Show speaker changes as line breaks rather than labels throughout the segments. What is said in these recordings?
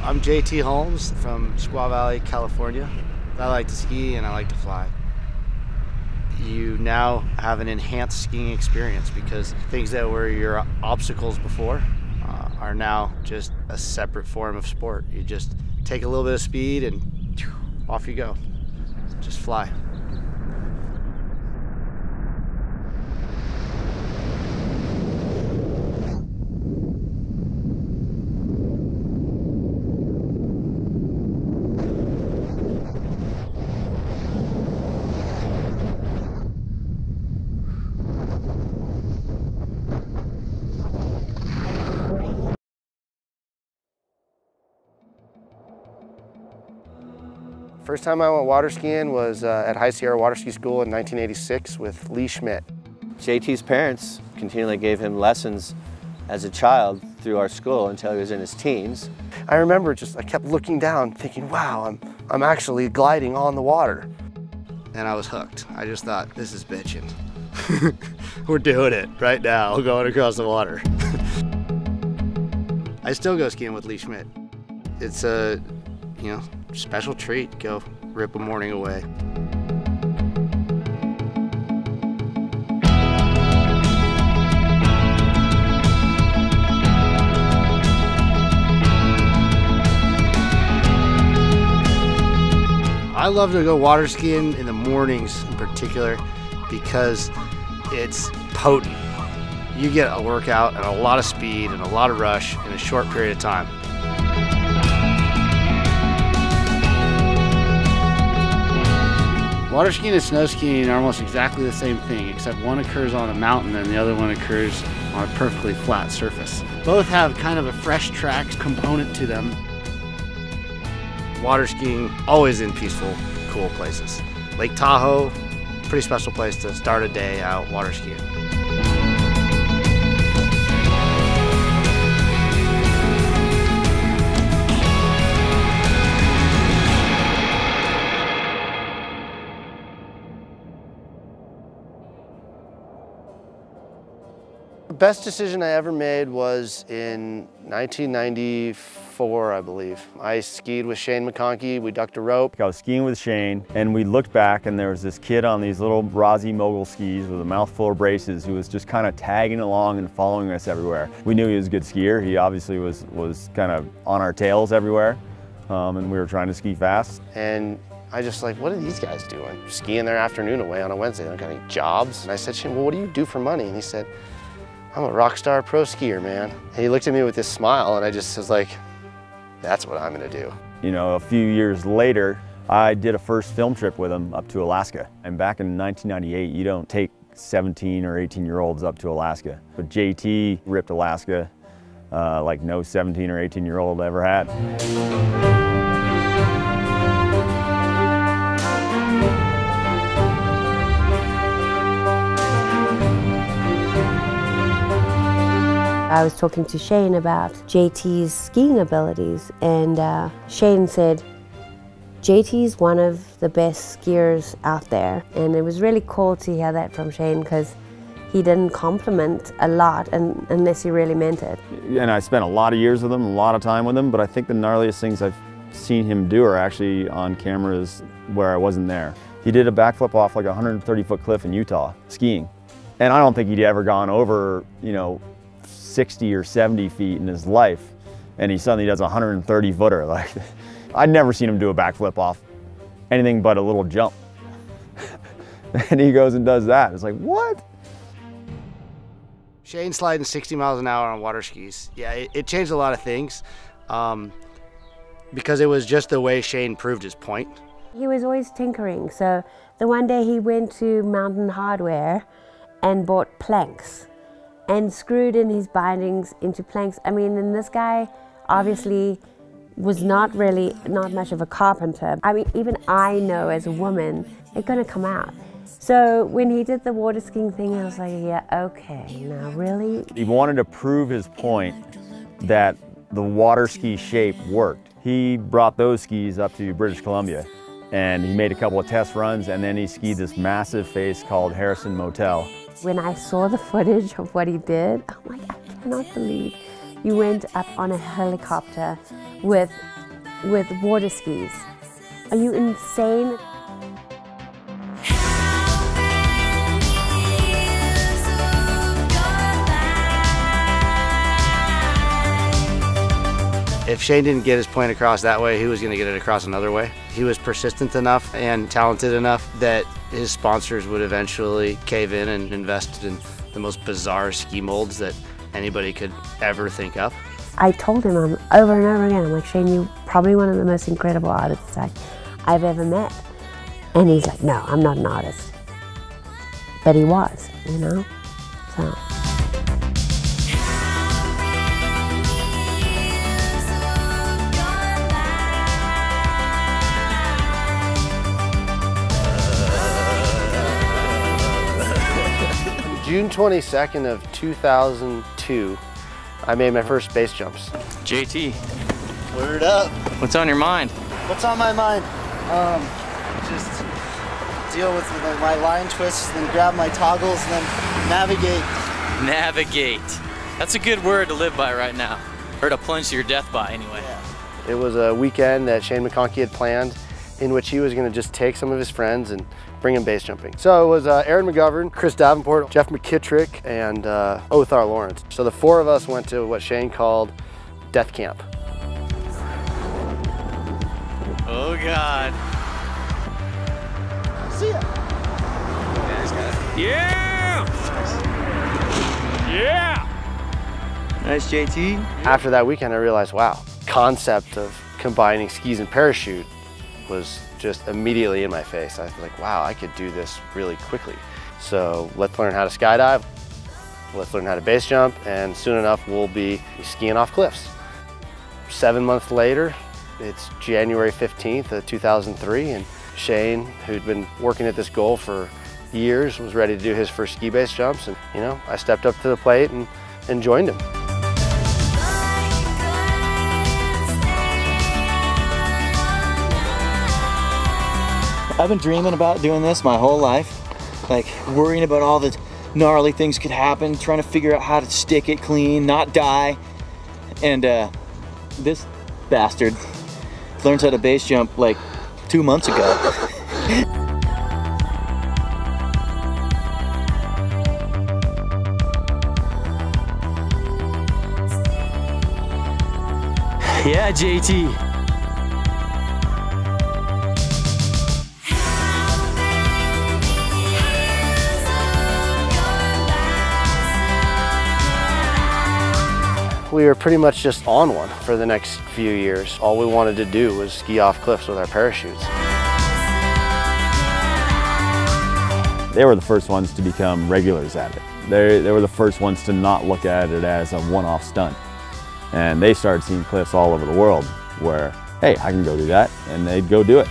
I'm JT Holmes from Squaw Valley, California. I like to ski and I like to fly. You now have an enhanced skiing experience because things that were your obstacles before are now just a separate form of sport. You just take a little bit of speed and off you go. Just fly.
First time I went water skiing was at High Sierra Water Ski School in 1986 with Lee Schmidt.
JT's parents continually gave him lessons as a child through our school until he was in his teens.
I remember I kept looking down thinking, wow, I'm actually gliding on the water.
And I was hooked. I just thought, this is bitching. We're doing it right now, going across the water. I still go skiing with Lee Schmidt. It's a, special treat. Go rip a morning away. I love to go water skiing in the mornings in particular because it's potent. You get a workout and a lot of speed and a lot of rush in a short period of time. Water skiing and snow skiing are almost exactly the same thing, except one occurs on a mountain and the other one occurs on a perfectly flat surface. Both have kind of a fresh track component to them. Water skiing, always in peaceful, cool places. Lake Tahoe, pretty special place to start a day out water skiing.
The best decision I ever made was in 1994, I believe. I skied with Shane McConkey, we ducked a rope.
I was skiing with Shane and we looked back and there was this kid on these little Rossi mogul skis with a mouthful of braces who was just kind of tagging along and following us everywhere. We knew he was a good skier. He obviously was kind of on our tails everywhere and we were trying to ski fast.
And I just like, what are these guys doing? Skiing their afternoon away on a Wednesday, they don't got any jobs. And I said, Shane, well, what do you do for money? And he said, I'm a rock star pro skier, man. And he looked at me with this smile and I just was like, that's what I'm gonna do.
A few years later, I did a first film trip with him up to Alaska. And back in 1998, you don't take 17 or 18-year-olds up to Alaska. But JT ripped Alaska like no 17 or 18-year-old ever had.
I was talking to Shane about JT's skiing abilities and Shane said, JT's one of the best skiers out there. And it was really cool to hear that from Shane because he didn't compliment a lot unless he really meant it.
And I spent a lot of years with him, a lot of time with him, but I think the gnarliest things I've seen him do are actually on cameras where I wasn't there. He did a backflip off like a 130-foot cliff in Utah, skiing. And I don't think he'd ever gone over, 60 or 70 feet in his life, and he suddenly does a 130-footer. Like, I'd never seen him do a backflip off anything but a little jump. And he goes and does that. It's like, what?
Shane sliding 60 miles an hour on water skis. Yeah, it changed a lot of things because it was just the way Shane proved his point.
He was always tinkering. So the one day he went to Mountain Hardware and bought planks and screwed in his bindings into planks. I mean, and this guy obviously was not much of a carpenter. I mean, even I know as a woman, it's gonna come out. So when he did the water skiing thing, I was like, yeah, okay, now really?
He wanted to prove his point that the water ski shape worked. He brought those skis up to British Columbia and he made a couple of test runs and then he skied this massive face called Harrison Motel.
When I saw the footage of what he did, I'm like, I cannot believe you went up on a helicopter with with water skis. Are you insane?
If Shane didn't get his point across that way, he was going to get it across another way. He was persistent enough and talented enough that his sponsors would eventually cave in and invest in the most bizarre ski molds that anybody could ever think up.
I told him over and over again, I'm like, Shane, you're probably one of the most incredible artists I've ever met. And he's like, no, I'm not an artist. But he was, you know, so.
June 22nd of 2002, I made my first base jumps.
JT,
Word up.
what's on your mind?
What's on my mind? Just deal with my line twists, then grab my toggles, then navigate.
Navigate. That's a good word to live by right now. Or to plunge to your death by, anyway.
Yeah.
It was a weekend that Shane McConkey had planned in which he was going to just take some of his friends and bring him base jumping. So it was Aaron McGovern, Chris Davenport, Jeff McKittrick, and Othar Lawrence. So the four of us went to what Shane called death camp.
Oh God.
See ya.
Yeah! Yeah! Nice, JT.
After that weekend, I realized, wow, concept of combining skis and parachute was just immediately in my face. I was like, wow, I could do this really quickly. So let's learn how to skydive, let's learn how to base jump, and soon enough we'll be skiing off cliffs. 7 months later, it's January 15th of 2003, and Shane, who'd been working at this goal for years, was ready to do his first ski base jumps, and you know, I stepped up to the plate and joined him.
I've been dreaming about doing this my whole life, like worrying about all the gnarly things could happen, trying to figure out how to stick it clean, not die. And this bastard learned how to base jump like 2 months ago.
Yeah, JT.
We were pretty much just on one for the next few years. All we wanted to do was ski off cliffs with our parachutes.
They were the first ones to become regulars at it. They were the first ones to not look at it as a one-off stunt. And they started seeing cliffs all over the world where, hey, I can go do that, and they'd go do it.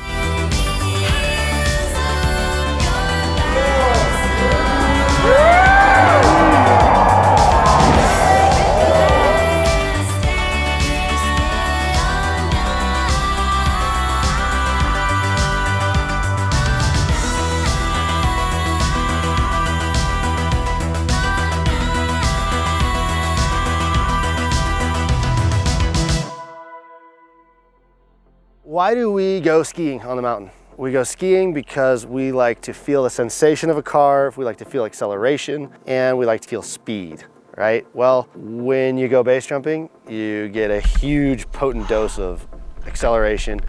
Why do we go skiing on the mountain? We go skiing because we like to feel the sensation of a carve, we like to feel acceleration, and we like to feel speed, right? Well, when you go base jumping, you get a huge potent dose of acceleration,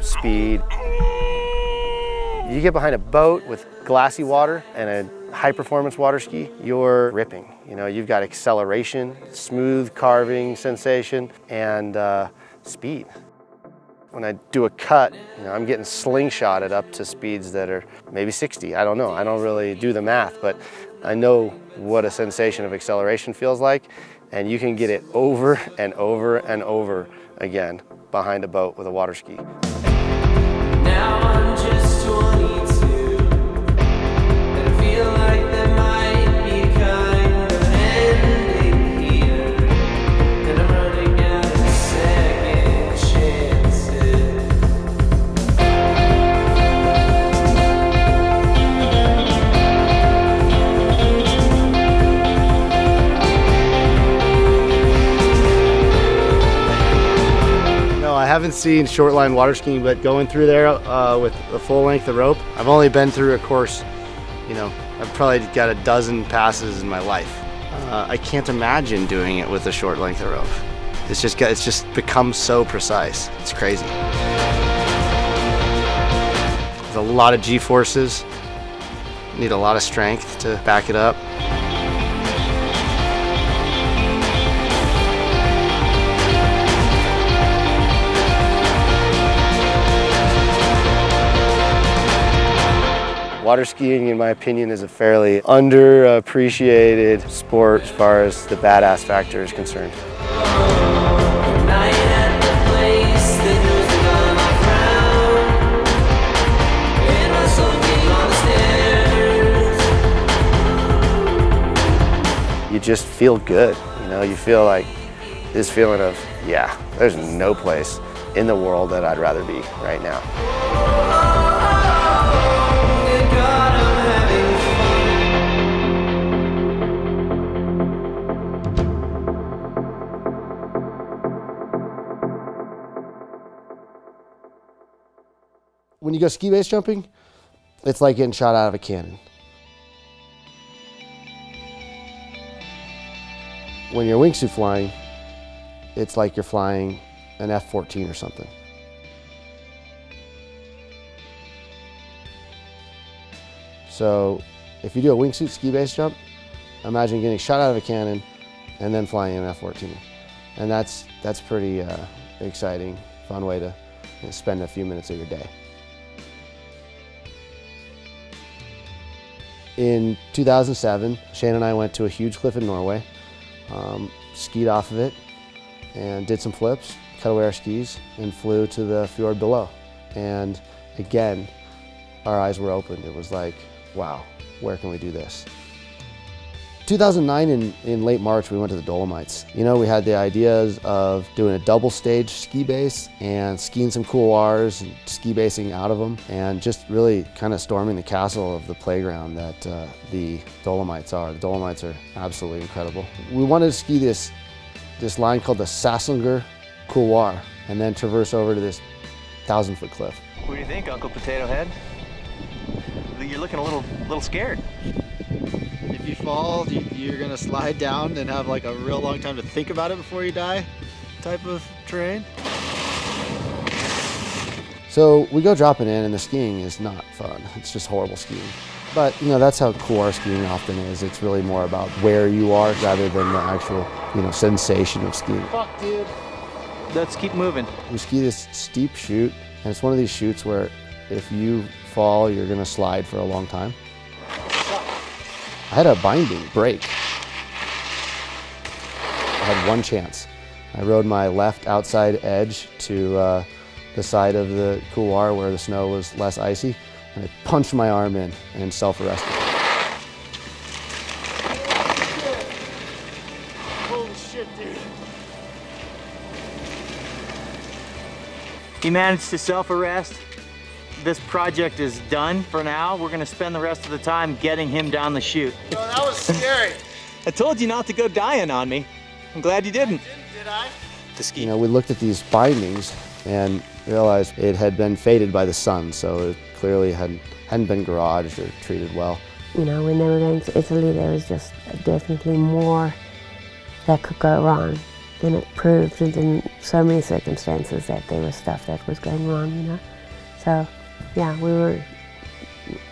speed. You get behind a boat with glassy water and a high performance water ski, you're ripping. You know, you've got acceleration, smooth carving sensation, and speed. When I do a cut, you know, I'm getting slingshotted up to speeds that are maybe 60. I don't know. I don't really do the math, but I know what a sensation of acceleration feels like, and you can get it over and over and over again behind a boat with a water ski.
Now I'm just 22, and I feel like there might be kind of ending here, and I'm running out of second chances.
No, I haven't seen short line water skiing, but going through there with the full length of rope, I've only been through a course, you know, I've probably got a dozen passes in my life. I can't imagine doing it with a short length of rope. It's just become so precise. It's crazy. There's a lot of G-forces. Need a lot of strength to back it up.
Water skiing, in my opinion, is a fairly underappreciated sport as far as the badass factor is concerned. You just feel good, you know, you feel like this feeling of, yeah, there's no place in the world that I'd rather be right now.
When you go ski base jumping, it's like getting shot out of a cannon. When you're wingsuit flying, it's like you're flying an F-14 or something. So if you do a wingsuit ski base jump, imagine getting shot out of a cannon and then flying an F-14. And that's pretty exciting, fun way to spend a few minutes of your day. In 2007, Shane and I went to a huge cliff in Norway, skied off of it, and did some flips, cut away our skis, and flew to the fjord below. And again, our eyes were opened. It was like, wow, where can we do this? 2009, in late March, we went to the Dolomites. You know, we had the ideas of doing a double stage ski base and skiing some couloirs and ski basing out of them, and just really kind of storming the castle of the playground that the Dolomites are. The Dolomites are absolutely incredible. We wanted to ski this line called the Sasslinger Couloir and then traverse over to this 1,000-foot cliff.
What do you think, Uncle Potato Head? You're looking a little scared.
If you fall, you're gonna slide down and have like a real long time to think about it before you die type of terrain.
So we go dropping in and the skiing is not fun. It's just horrible skiing. But you know, that's how couloir skiing often is. It's really more about where you are rather than the actual, you know, sensation of skiing.
Fuck, dude.
Let's keep moving.
We ski this steep chute, and it's one of these chutes where if you fall, you're gonna slide for a long time. I had a binding break. I had one chance. I rode my left outside edge to the side of the couloir where the snow was less icy, and I punched my arm in and self-arrested.
Holy shit, dude.
He managed to self-arrest. This project is done for now. We're gonna spend the rest of the time getting him down the chute.
Oh, that was scary.
I told you not to go dying on me. I'm glad you didn't.
Did I?
To ski.
You know, we looked at these bindings and realized it had been faded by the sun, so it clearly hadn't been garaged or treated well.
You know, when they were going to Italy, there was just definitely more that could go wrong. And it proved in so many circumstances that there was stuff that was going wrong, you know. So, yeah,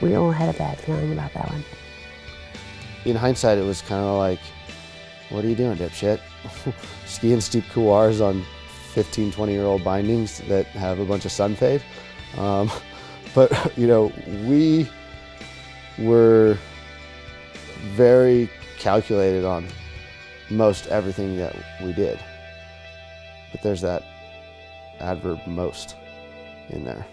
we all had a bad feeling about that one.
In hindsight, it was kind of like, what are you doing, dipshit? Skiing steep couloirs on 15, 20-year-old bindings that have a bunch of sun fade. But, you know, we were very calculated on most everything that we did. But there's that adverb most in there.